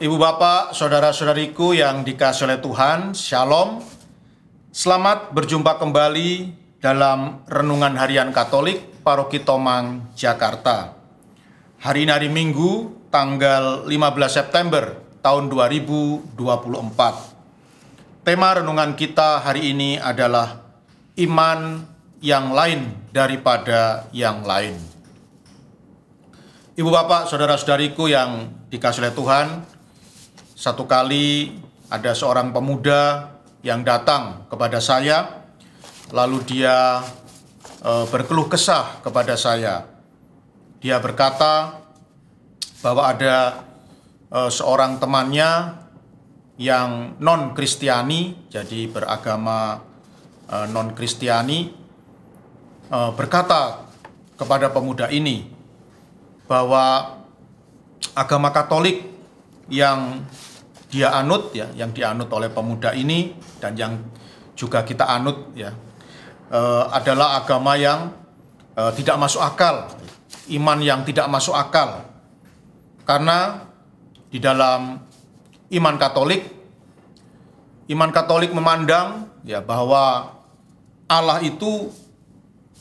Ibu bapak, saudara-saudariku yang dikasihi oleh Tuhan, Shalom. Selamat berjumpa kembali dalam Renungan Harian Katolik Paroki Tomang, Jakarta. Hari ini hari Minggu, tanggal 15 September tahun 2024. Tema renungan kita hari ini adalah iman yang lain daripada yang lain. Ibu bapak, saudara-saudariku yang dikasihi oleh Tuhan, satu kali ada seorang pemuda yang datang kepada saya, lalu dia berkeluh kesah kepada saya. Dia berkata bahwa ada seorang temannya yang non-Kristiani, jadi beragama non-Kristiani, berkata kepada pemuda ini bahwa agama Katolik yang dia anut, yang dianut oleh pemuda ini dan yang juga kita anut, adalah agama yang tidak masuk akal, iman yang tidak masuk akal. Karena di dalam iman Katolik memandang bahwa Allah itu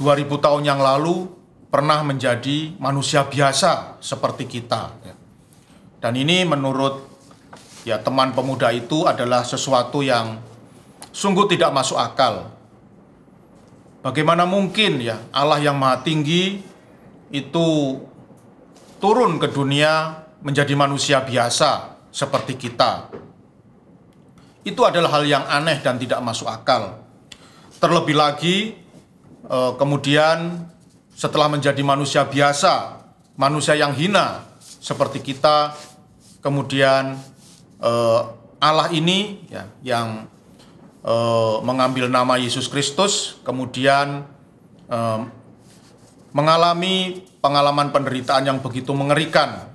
2000 tahun yang lalu pernah menjadi manusia biasa seperti kita. Dan ini menurut teman pemuda itu adalah sesuatu yang sungguh tidak masuk akal. Bagaimana mungkin Allah yang Maha Tinggi itu turun ke dunia menjadi manusia biasa seperti kita. Itu adalah hal yang aneh dan tidak masuk akal. Terlebih lagi kemudian setelah menjadi manusia biasa, manusia yang hina seperti kita, kemudian Allah ini yang mengambil nama Yesus Kristus, kemudian mengalami pengalaman penderitaan yang begitu mengerikan,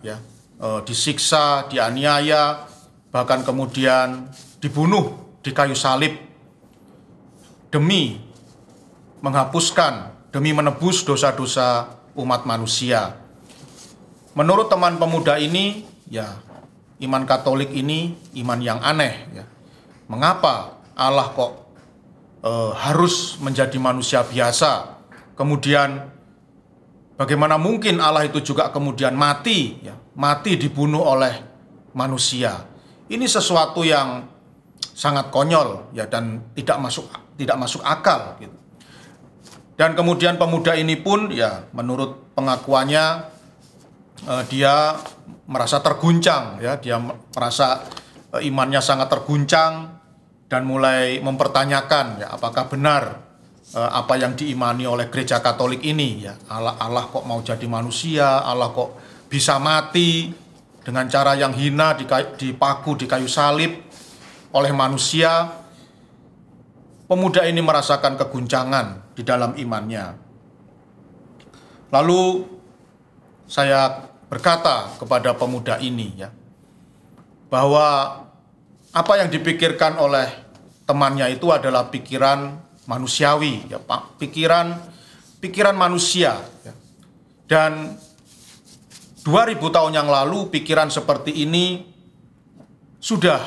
disiksa, dianiaya, bahkan kemudian dibunuh di kayu salib demi menghapuskan, demi menebus dosa-dosa umat manusia. Menurut teman pemuda ini, iman Katolik ini iman yang aneh. Mengapa Allah kok harus menjadi manusia biasa? Kemudian bagaimana mungkin Allah itu juga kemudian mati dibunuh oleh manusia? Ini sesuatu yang sangat konyol dan tidak masuk akal. Dan kemudian pemuda ini pun menurut pengakuannya dia merasa terguncang, dia merasa imannya sangat terguncang dan mulai mempertanyakan apakah benar apa yang diimani oleh gereja Katolik ini, Allah kok mau jadi manusia, Allah kok bisa mati dengan cara yang hina, dipaku di kayu salib oleh manusia. Pemuda ini merasakan keguncangan di dalam imannya. Lalu saya berkata kepada pemuda ini bahwa apa yang dipikirkan oleh temannya itu adalah pikiran manusiawi, pikiran manusia. Dan 2000 tahun yang lalu pikiran seperti ini sudah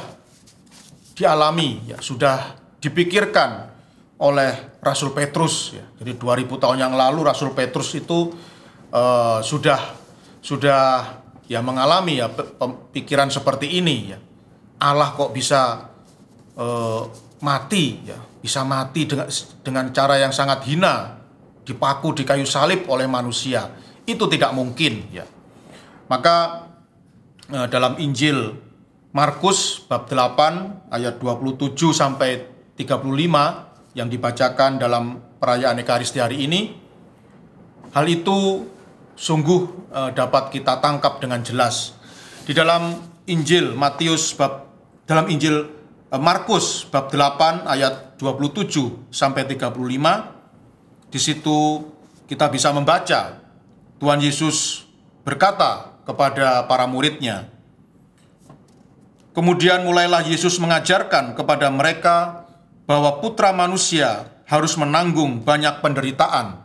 dialami, sudah dipikirkan oleh Rasul Petrus. Jadi 2000 tahun yang lalu Rasul Petrus itu sudah mengalami pikiran seperti ini. Allah kok bisa mati, bisa mati dengan cara yang sangat hina, dipaku di kayu salib oleh manusia. Itu tidak mungkin. Maka dalam Injil Markus bab 8 ayat 27 sampai 35 yang dibacakan dalam perayaan Ekaristi hari ini, hal itu sungguh dapat kita tangkap dengan jelas. Di dalam Injil Markus bab 8 ayat 27 sampai 35, di situ kita bisa membaca Tuhan Yesus berkata kepada para muridnya, "Kemudian mulailah Yesus mengajarkan kepada mereka bahwa Putra Manusia harus menanggung banyak penderitaan.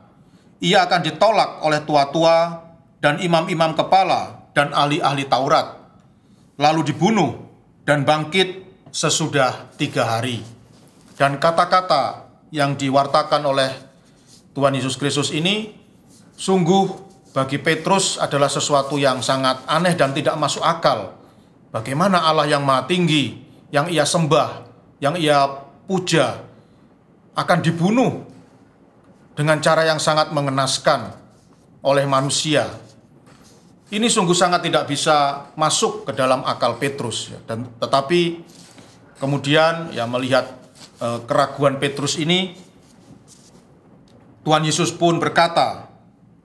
Ia akan ditolak oleh tua-tua dan imam-imam kepala dan ahli-ahli Taurat. lalu dibunuh dan bangkit sesudah 3 hari. Dan kata-kata yang diwartakan oleh Tuhan Yesus Kristus ini sungguh bagi Petrus adalah sesuatu yang sangat aneh dan tidak masuk akal. Bagaimana Allah yang Maha Tinggi, yang ia sembah, yang ia puja, akan dibunuh dengan cara yang sangat mengenaskan oleh manusia. Ini sungguh sangat tidak bisa masuk ke dalam akal Petrus. Dan tetapi kemudian melihat keraguan Petrus ini, Tuhan Yesus pun berkata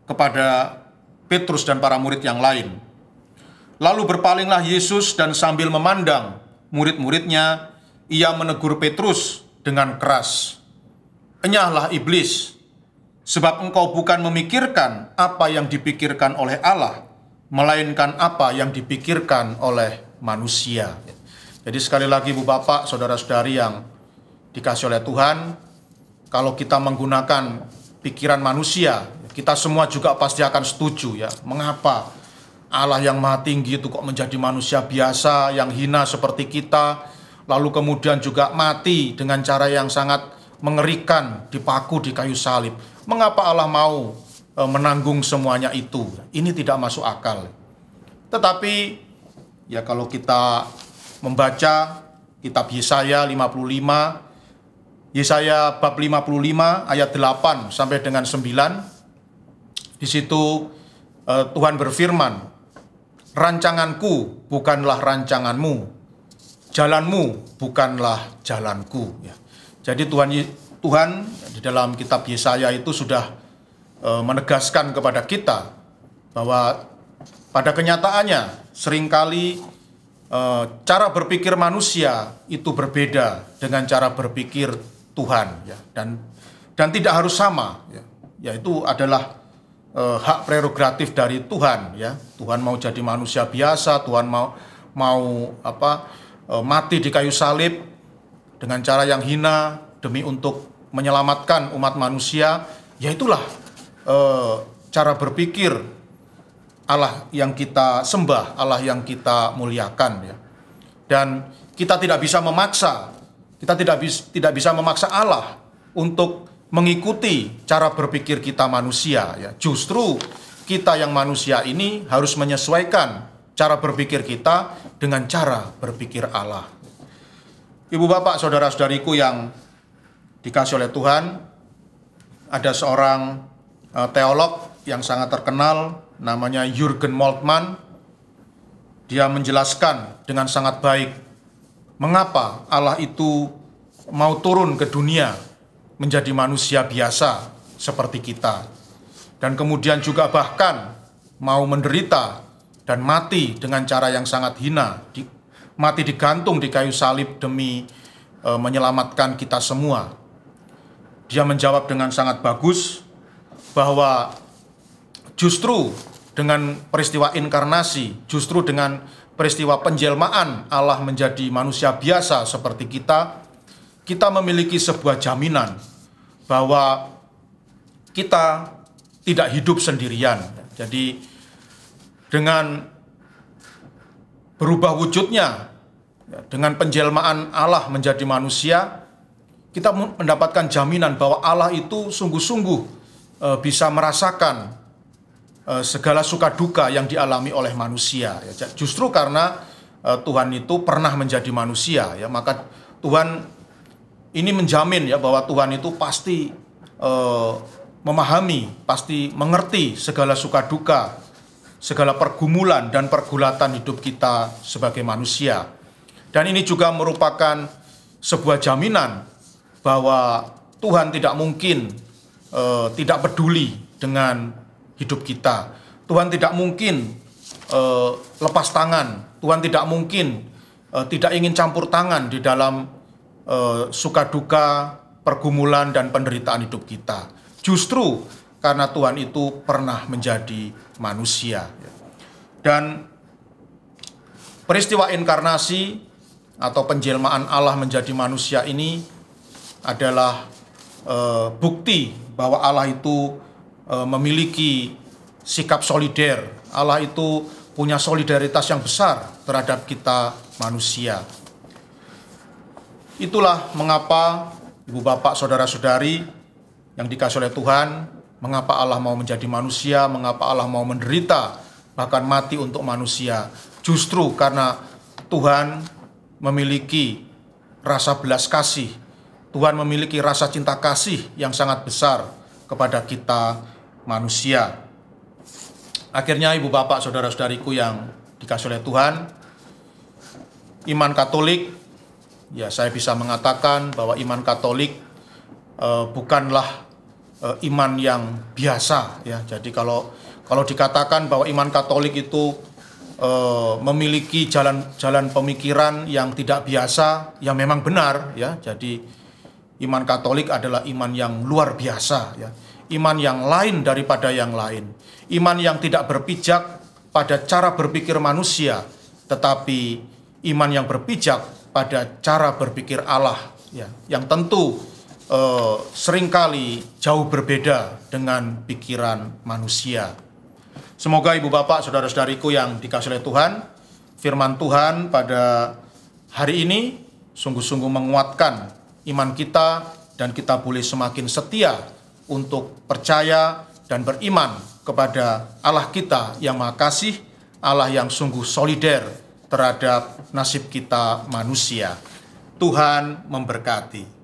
kepada Petrus dan para murid yang lain. Lalu berpalinglah Yesus dan sambil memandang murid-muridnya, ia menegur Petrus dengan keras. Enyahlah iblis, sebab engkau bukan memikirkan apa yang dipikirkan oleh Allah, melainkan apa yang dipikirkan oleh manusia. Jadi sekali lagi Ibu Bapak, Saudara-saudari yang dikasih oleh Tuhan, kalau kita menggunakan pikiran manusia, kita semua juga pasti akan setuju ya. Mengapa Allah yang Maha Tinggi itu kok menjadi manusia biasa yang hina seperti kita, lalu kemudian juga mati dengan cara yang sangat mengerikan, dipaku di kayu salib. Mengapa Allah mau menanggung semuanya itu? Ini tidak masuk akal. Tetapi ya kalau kita membaca kitab Yesaya 55, Yesaya bab 55 ayat 8 sampai dengan 9, di situ Tuhan berfirman, rancanganku bukanlah rancanganmu, jalanmu bukanlah jalanku. Ya. Jadi Tuhan di dalam kitab Yesaya itu sudah menegaskan kepada kita bahwa pada kenyataannya seringkali cara berpikir manusia itu berbeda dengan cara berpikir Tuhan, ya. Dan tidak harus sama, ya. Yaitu adalah hak prerogatif dari Tuhan, ya. Tuhan mau jadi manusia biasa, Tuhan mau mati di kayu salib dengan cara yang hina demi untuk menyelamatkan umat manusia. Ya itulah cara berpikir Allah yang kita sembah, Allah yang kita muliakan, ya. Dan kita tidak bisa memaksa, kita tidak bisa memaksa Allah untuk mengikuti cara berpikir kita manusia, ya. Justru kita yang manusia ini harus menyesuaikan cara berpikir kita dengan cara berpikir Allah. Ibu Bapak, Saudara-saudariku yang dikasih oleh Tuhan, ada seorang teolog yang sangat terkenal, namanya Jürgen Moltmann. Dia menjelaskan dengan sangat baik mengapa Allah itu mau turun ke dunia menjadi manusia biasa seperti kita, dan kemudian juga bahkan mau menderita dan mati dengan cara yang sangat hina, mati digantung di kayu salib demi menyelamatkan kita semua. Dia menjawab dengan sangat bagus bahwa justru dengan peristiwa inkarnasi, justru dengan peristiwa penjelmaan Allah menjadi manusia biasa seperti kita memiliki sebuah jaminan bahwa kita tidak hidup sendirian. Jadi dengan berubah wujudnya, dengan penjelmaan Allah menjadi manusia, kita mendapatkan jaminan bahwa Allah itu sungguh-sungguh bisa merasakan segala suka duka yang dialami oleh manusia. Justru karena Tuhan itu pernah menjadi manusia, ya, maka Tuhan ini menjamin ya bahwa Tuhan itu pasti memahami, pasti mengerti segala suka duka, segala pergumulan dan pergulatan hidup kita sebagai manusia. Dan ini juga merupakan sebuah jaminan bahwa Tuhan tidak mungkin tidak peduli dengan hidup kita. Tuhan tidak mungkin lepas tangan. Tuhan tidak mungkin tidak ingin campur tangan di dalam suka duka, pergumulan dan penderitaan hidup kita. Justru karena Tuhan itu pernah menjadi manusia. Dan peristiwa inkarnasi atau penjelmaan Allah menjadi manusia ini adalah bukti bahwa Allah itu memiliki sikap solider. Allah itu punya solidaritas yang besar terhadap kita manusia. Itulah mengapa Ibu Bapak, Saudara-saudari yang dikasihi oleh Tuhan, mengapa Allah mau menjadi manusia, mengapa Allah mau menderita, bahkan mati untuk manusia. Justru karena Tuhan memiliki rasa belas kasih, Tuhan memiliki rasa cinta kasih yang sangat besar kepada kita manusia. Akhirnya Ibu Bapak, Saudara-saudariku yang dikasihi oleh Tuhan, iman Katolik, ya saya bisa mengatakan bahwa iman Katolik bukanlah iman yang biasa, ya. Jadi kalau dikatakan bahwa iman Katolik itu memiliki jalan pemikiran yang tidak biasa, ya memang benar, ya. Jadi iman Katolik adalah iman yang luar biasa, ya. Iman yang lain daripada yang lain. Iman yang tidak berpijak pada cara berpikir manusia, tetapi iman yang berpijak pada cara berpikir Allah, ya, yang tentu seringkali jauh berbeda dengan pikiran manusia. Semoga Ibu Bapak, Saudara-saudariku yang dikasihi oleh Tuhan, firman Tuhan pada hari ini sungguh-sungguh menguatkan iman kita, dan kita boleh semakin setia untuk percaya dan beriman kepada Allah kita yang Maha Kasih, Allah yang sungguh solider terhadap nasib kita manusia. Tuhan memberkati.